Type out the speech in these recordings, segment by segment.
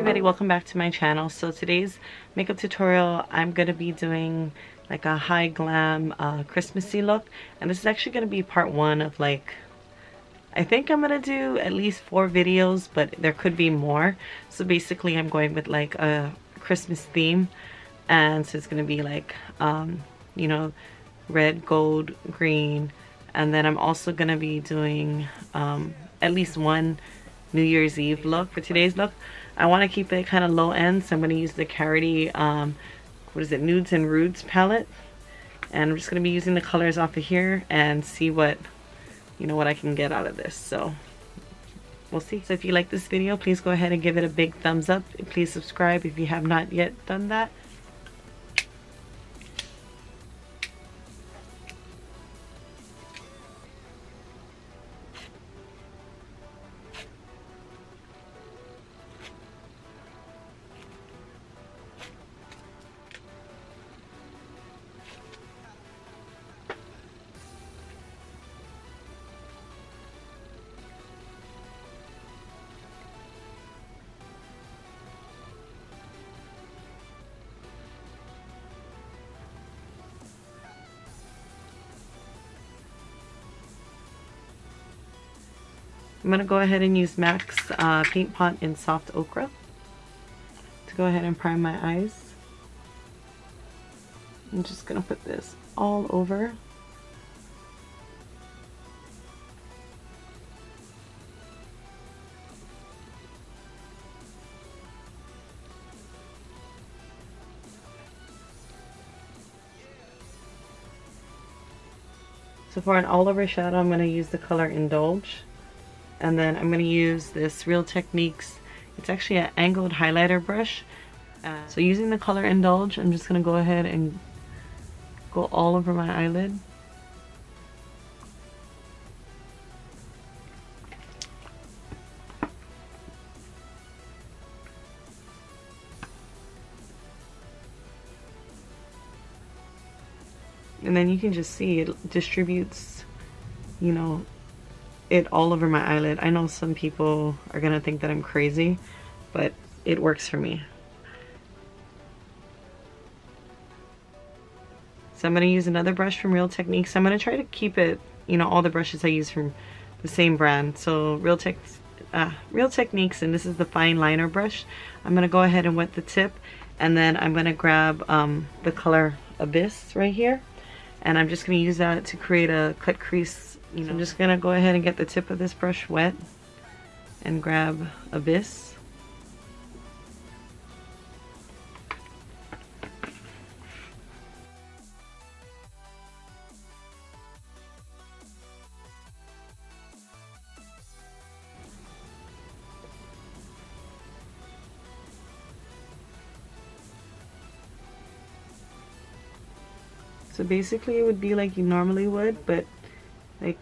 everybody, welcome back to my channel. So today's makeup tutorial, I'm going to be doing like a high glam Christmassy look, and this is actually going to be part one of like, I think I'm going to do at least 4 videos, but there could be more. So basically I'm going with like a Christmas theme, and so it's going to be like you know, red, gold, green, and then I'm also going to be doing at least one New Year's Eve look. For today's look, I want to keep it kind of low end, so I'm going to use the Karity what is it, Nudes and Rudes palette, and I'm just going to be using the colors off of here and see what, you know, what I can get out of this. So we'll see. So if you like this video, please go ahead and give it a big thumbs up. Please subscribe if you have not yet done that. I'm going to go ahead and use MAC's Paint Pot in Soft Ochre to go ahead and prime my eyes. I'm just going to put this all over. So for an all over shadow, I'm going to use the color Indulge. And then I'm going to use this Real Techniques, it's actually an angled highlighter brush. So using the color Indulge, I'm just going to go ahead and go all over my eyelid. And then you can just see it distributes, you know, it all over my eyelid. I know some people are gonna think that I'm crazy, but it works for me. So I'm gonna use another brush from Real Techniques. I'm gonna try to keep it, you know, all the brushes I use from the same brand. So Real Techniques, and this is the fine liner brush. I'm gonna go ahead and wet the tip, and then I'm gonna grab the color Abyss right here, and I'm just gonna use that to create a cut crease. You know, so I'm just gonna go ahead and get the tip of this brush wet and grab Abyss. So basically it would be like you normally would, but like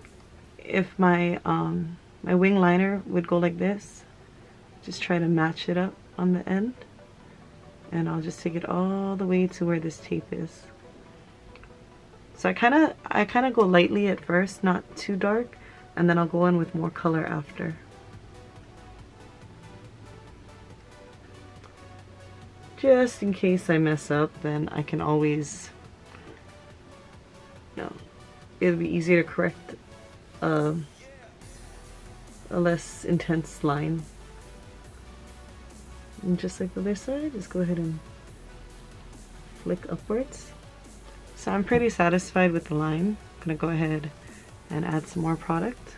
if my my wing liner would go like this, just try to match it up on the end, and I'll just take it all the way to where this tape is. So I kind of go lightly at first, not too dark, and then I'll go in with more color after. Just in case I mess up, then I can always, no, it'll be easier to correct a less intense line. And just like the other side, just go ahead and flick upwards. So I'm pretty satisfied with the line. I'm gonna go ahead and add some more product.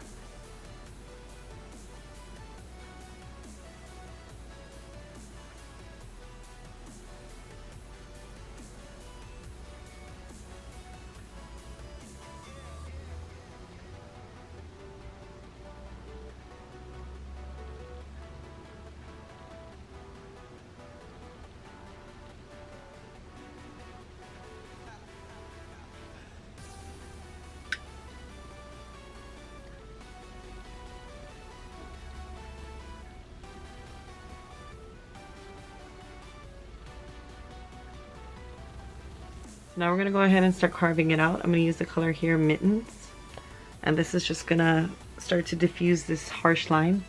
Now we're going to go ahead and start carving it out. I'm going to use the color here, Mittens. And this is just going to start to diffuse this harsh line.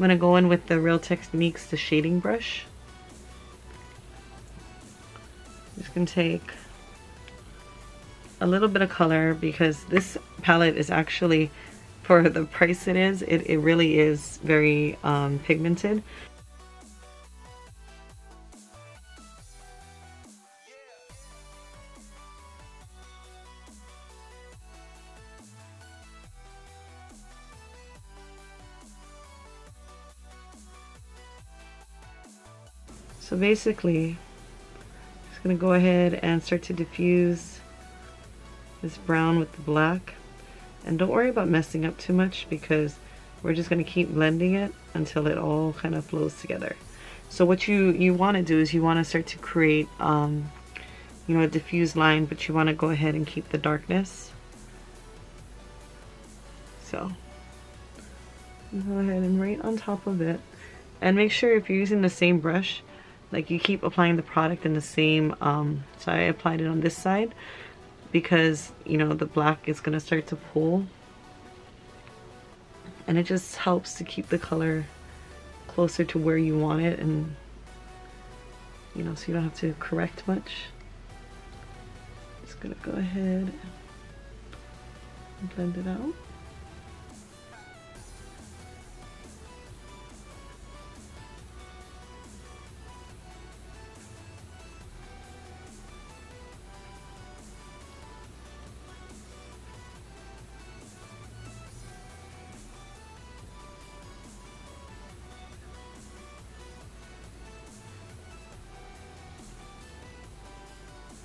gonna go in with the Real Techniques, the shading brush. Just gonna take a little bit of color because this palette is actually, for the price it is, it really is very pigmented. So basically, I'm just gonna go ahead and start to diffuse this brown with the black. And don't worry about messing up too much because we're just gonna keep blending it until it all kind of flows together. So what you want to do is you want to start to create, you know, a diffused line, but you want to go ahead and keep the darkness. So go ahead and right on top of it, and make sure if you're using the same brush, like you keep applying the product in the same, so I applied it on this side because, you know, the black is going to start to pull, and it just helps to keep the color closer to where you want it, and you know, so you don't have to correct much. Just gonna go ahead and blend it out.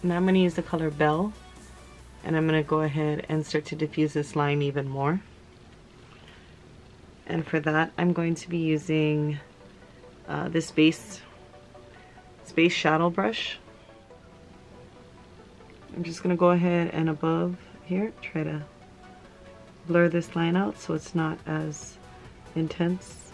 Now I'm going to use the color Belle, and I'm going to go ahead and start to diffuse this line even more. And for that, I'm going to be using this Space Shadow brush. I'm just going to go ahead and above here, try to blur this line out so it's not as intense.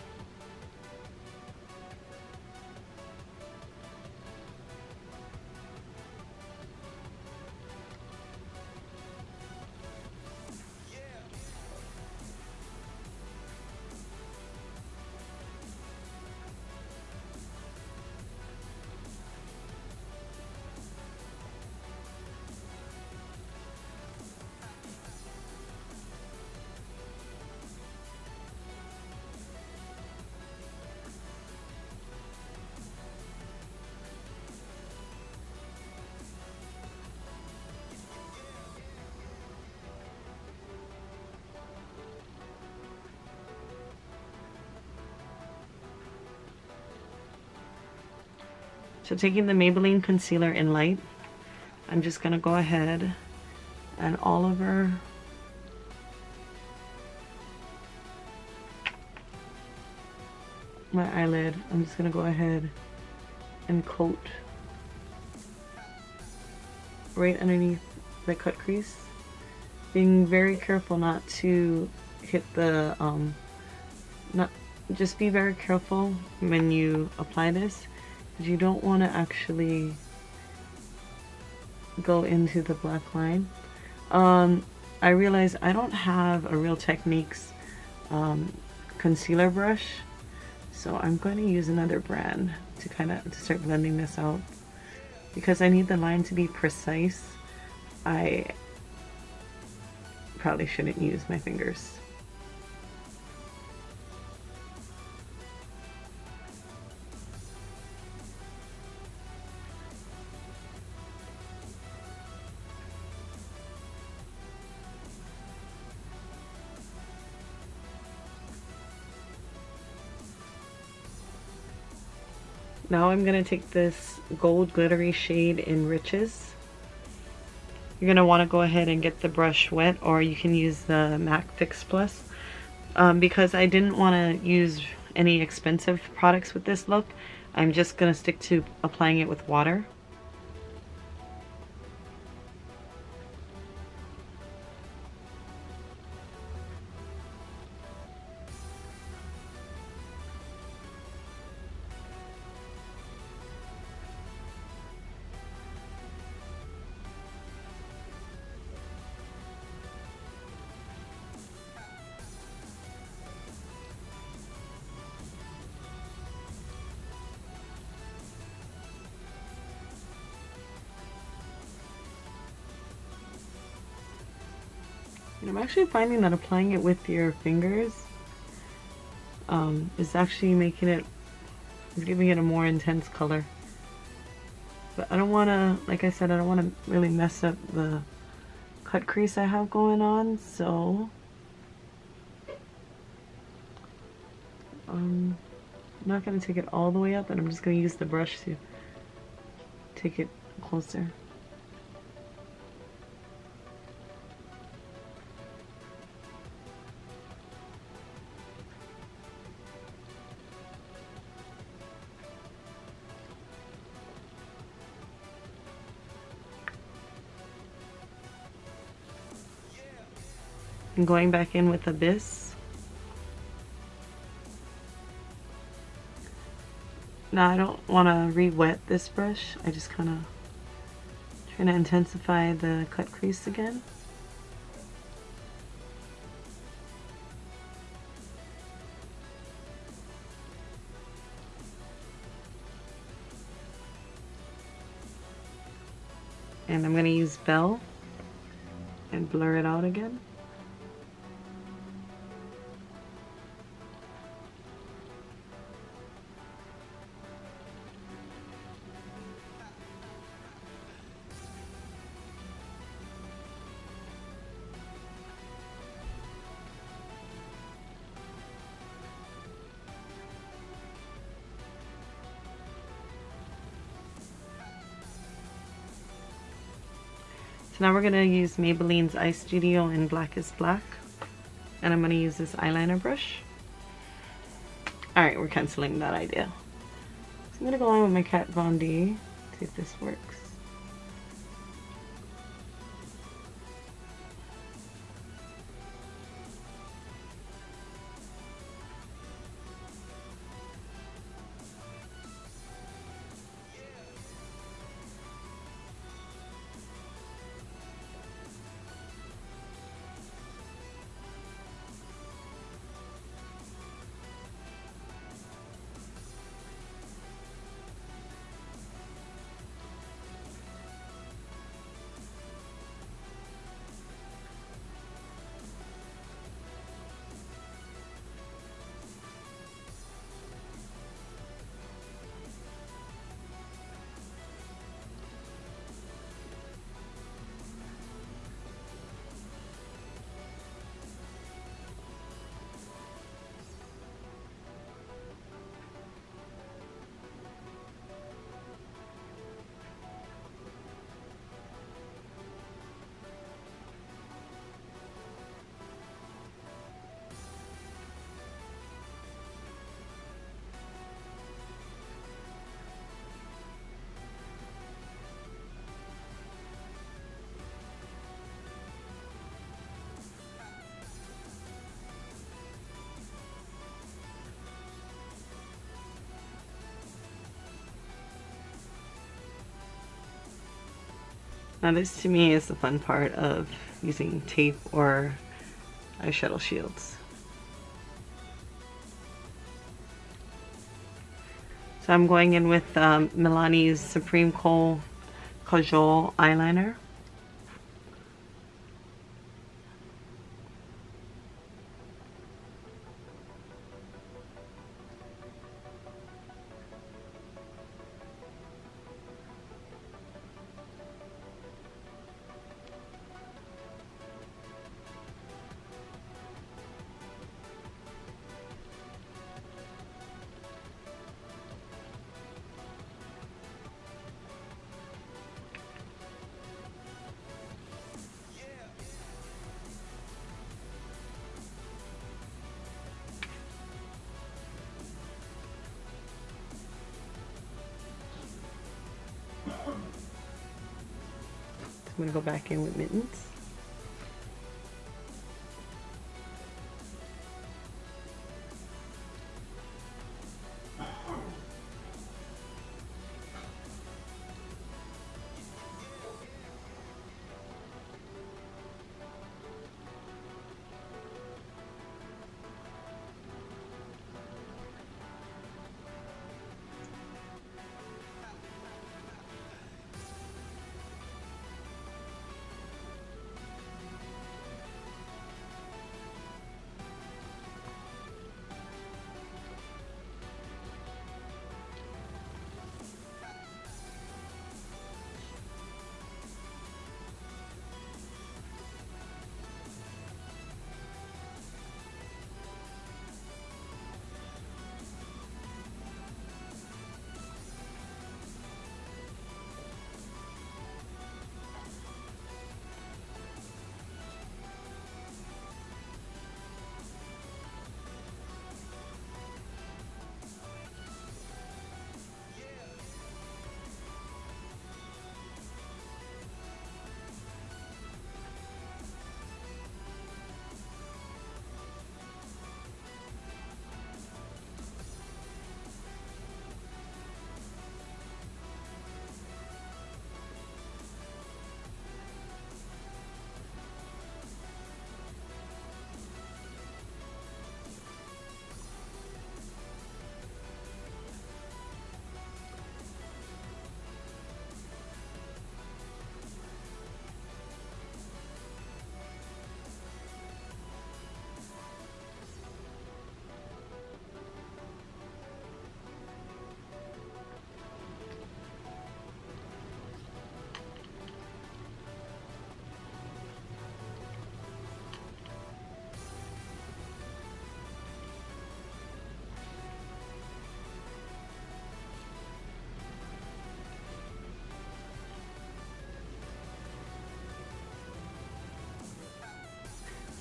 So taking the Maybelline Concealer in Light, I'm just going to go ahead and all over my eyelid, I'm just going to go ahead and coat right underneath the cut crease. Being very careful not to hit the, just be very careful when you apply this, because you don't want to actually go into the black line. I realize I don't have a Real Techniques concealer brush, so I'm going to use another brand to start blending this out, because I need the line to be precise. I probably shouldn't use my fingers. Now I'm going to take this gold glittery shade in Riches. You're going to want to go ahead and get the brush wet, or you can use the MAC Fix Plus. Because I didn't want to use any expensive products with this look, I'm just going to stick to applying it with water. And I'm actually finding that applying it with your fingers is actually making it, giving it a more intense color. But I don't want to, like I said, I don't want to really mess up the cut crease I have going on, so I'm not going to take it all the way up, and I'm just going to use the brush to take it closer. And going back in with Abyss. Now I don't want to re-wet this brush. I just kind of trying to intensify the cut crease again. And I'm going to use Bell and blur it out again. So now we're going to use Maybelline's Eye Studio in Black is Black. And I'm going to use this eyeliner brush. Alright, we're canceling that idea. So I'm going to go on with my Kat Von D, see if this works. Now this to me is the fun part of using tape or eyeshadow shields. So I'm going in with Milani's Supreme Kohl Kajal eyeliner. I'm going to go back in with Mittens.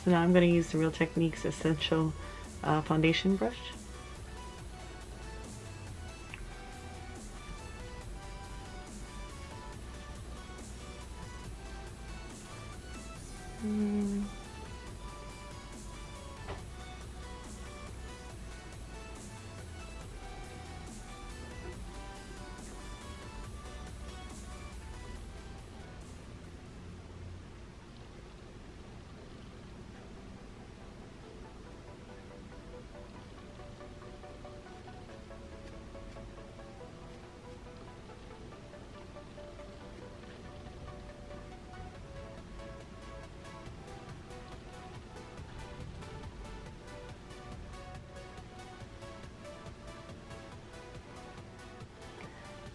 So now I'm going to use the Real Techniques Essential foundation brush.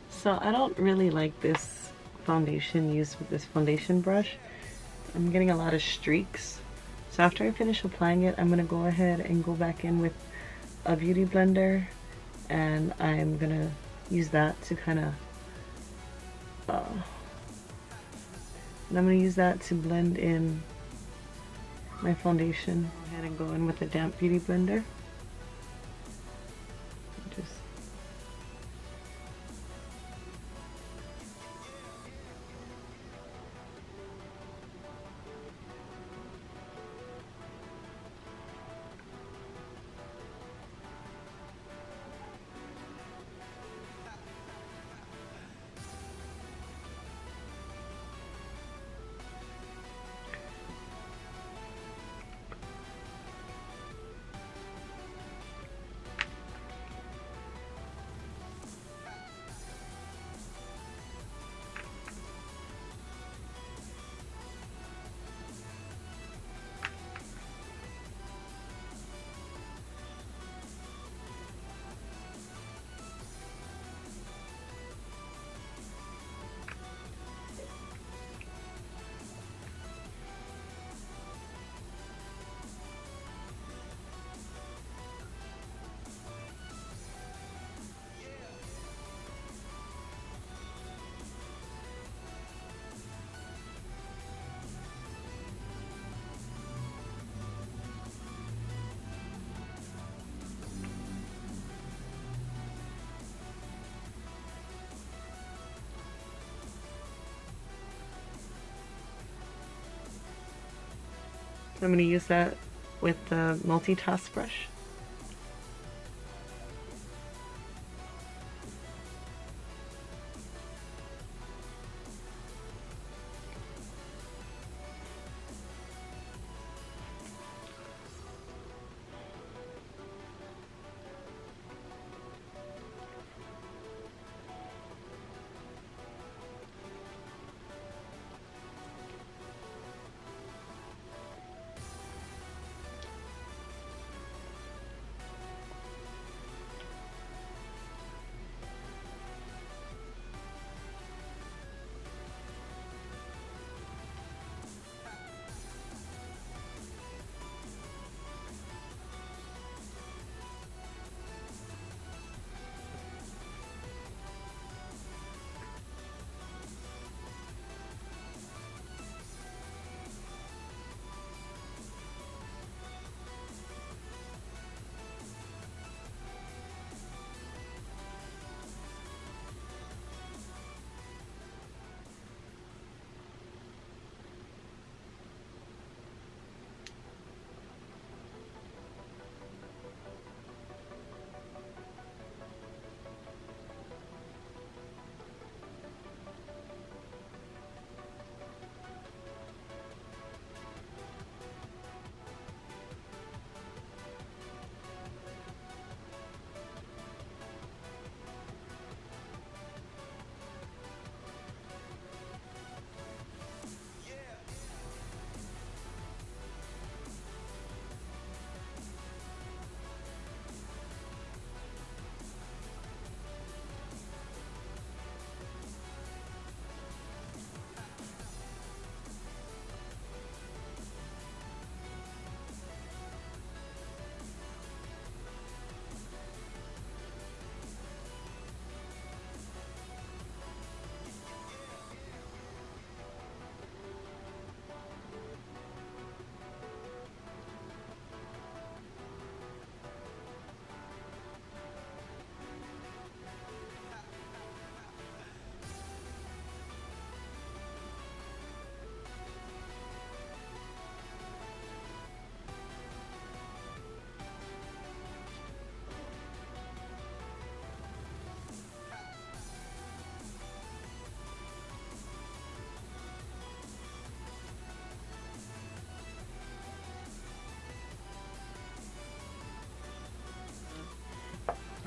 So I don't really like this foundation used with this foundation brush. I'm getting a lot of streaks. So after I finish applying it, I'm going to go ahead and go back in with a beauty blender, and I'm going to use that to kind of and I'm going to use that to blend in my foundation. Go ahead and go in with a damp beauty blender. Just I'm going to use that with the multitask brush.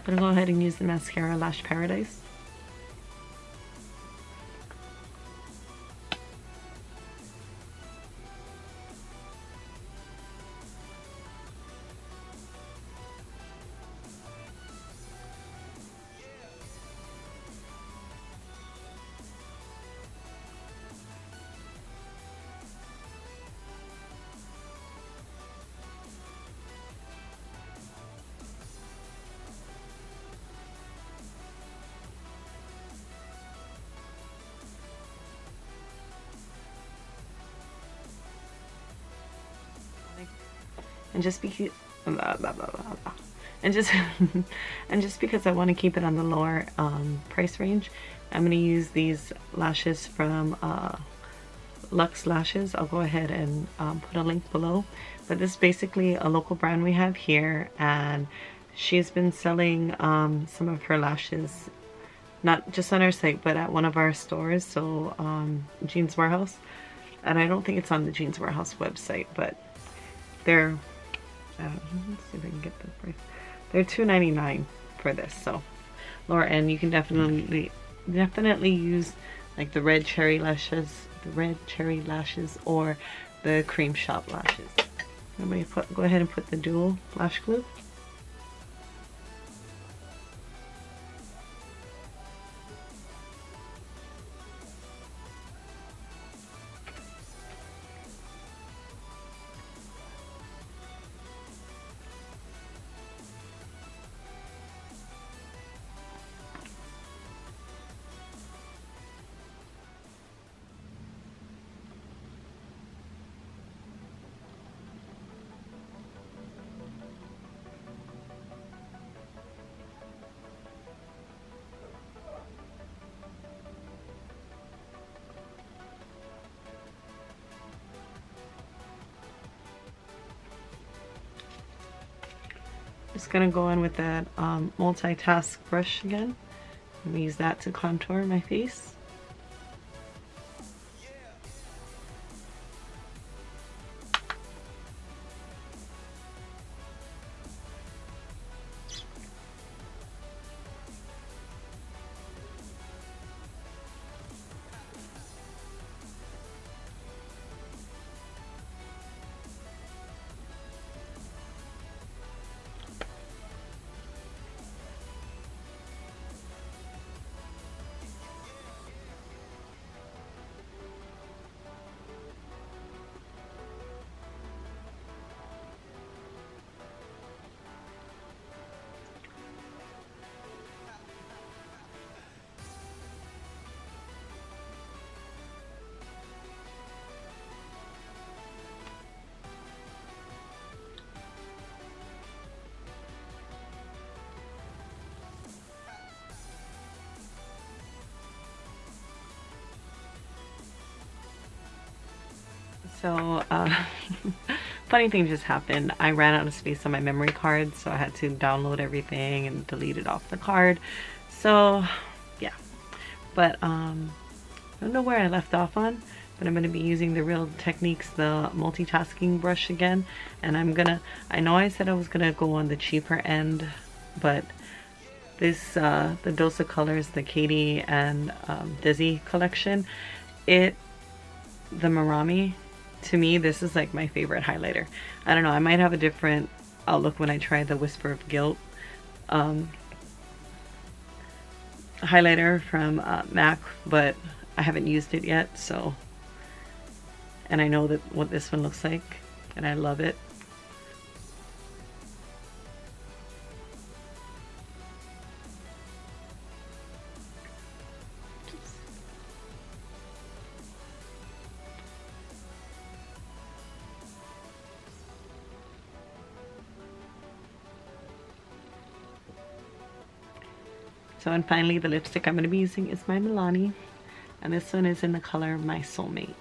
gonna go ahead and use the mascara Lash Paradise. And just because and just because I want to keep it on the lower price range, I'm going to use these lashes from Luxxe Lashes. I'll go ahead and put a link below, but this is basically a local brand we have here, and she's been selling some of her lashes not just on our site but at one of our stores, so Jeans Warehouse, and I don't think it's on the Jeans Warehouse website, but they're let's see if I can get the price. They're $2.99 for this. So and you can definitely use like the red cherry lashes, or the cream shop lashes. I'm gonna go ahead and put the dual lash glue. Just gonna go in with that multitask brush again. I'm gonna use that to contour my face. So, funny thing just happened. I ran out of space on my memory card, so I had to download everything and delete it off the card. So, yeah. But, I don't know where I left off on, but I'm going to be using the Real Techniques, the multitasking brush again. And I know I said I was going to go on the cheaper end, but this, the Dose of Colors, the Katie and Dizzy collection, the Mirame, to me, this is like my favorite highlighter. I don't know, I might have a different outlook when I try the Whisper of Guilt highlighter from MAC, but I haven't used it yet, so, and I know that what this one looks like, and I love it. So, and finally, the lipstick I'm going to be using is my Milani, and this one is in the color My Soulmate.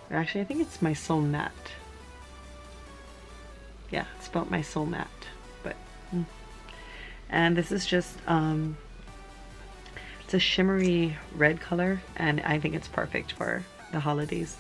Or actually, I think it's My Soul Matte. Yeah, it's about My Soul Matte. But, and this is just, it's a shimmery red color, and I think it's perfect for the holidays.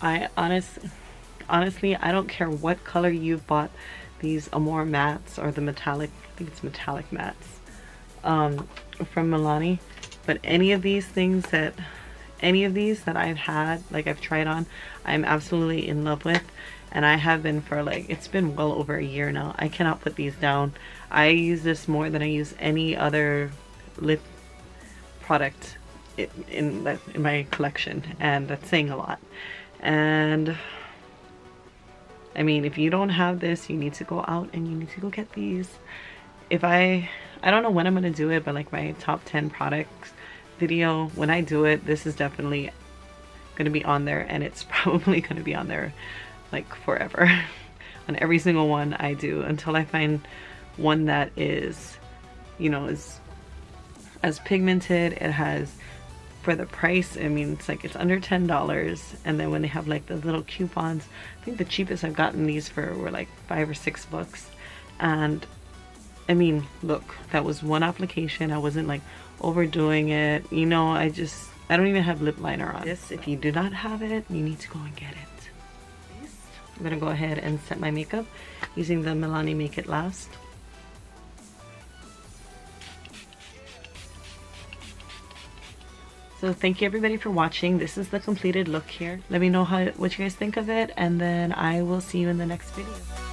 I honestly, I don't care what color you bought these Amore mattes or the metallic, I think it's metallic mattes, from Milani, but any of these that I've had, like I've tried on, I'm absolutely in love with, and I have been for like, it's been well over a year now. I cannot put these down. I use this more than I use any other lip product in my collection, and that's saying a lot. And I mean, if you don't have this, you need to go out and you need to go get these. If I don't know when I'm gonna do it, but like my top 10 products video, when I do it, this is definitely gonna be on there, and it's probably gonna be on there like forever on every single one I do, until I find one that is, you know, is as pigmented. It has, for the price, I mean, it's like, it's under $10, and then when they have like the little coupons, I think the cheapest I've gotten these for were like $5 or $6, and I mean, look, that was one application. I wasn't like overdoing it, you know. I don't even have lip liner on this. If you do not have it, you need to go and get it. I'm gonna go ahead and set my makeup using the Milani Make It Last. So thank you everybody for watching. This is the completed look here. Let me know what you guys think of it, and then I will see you in the next video.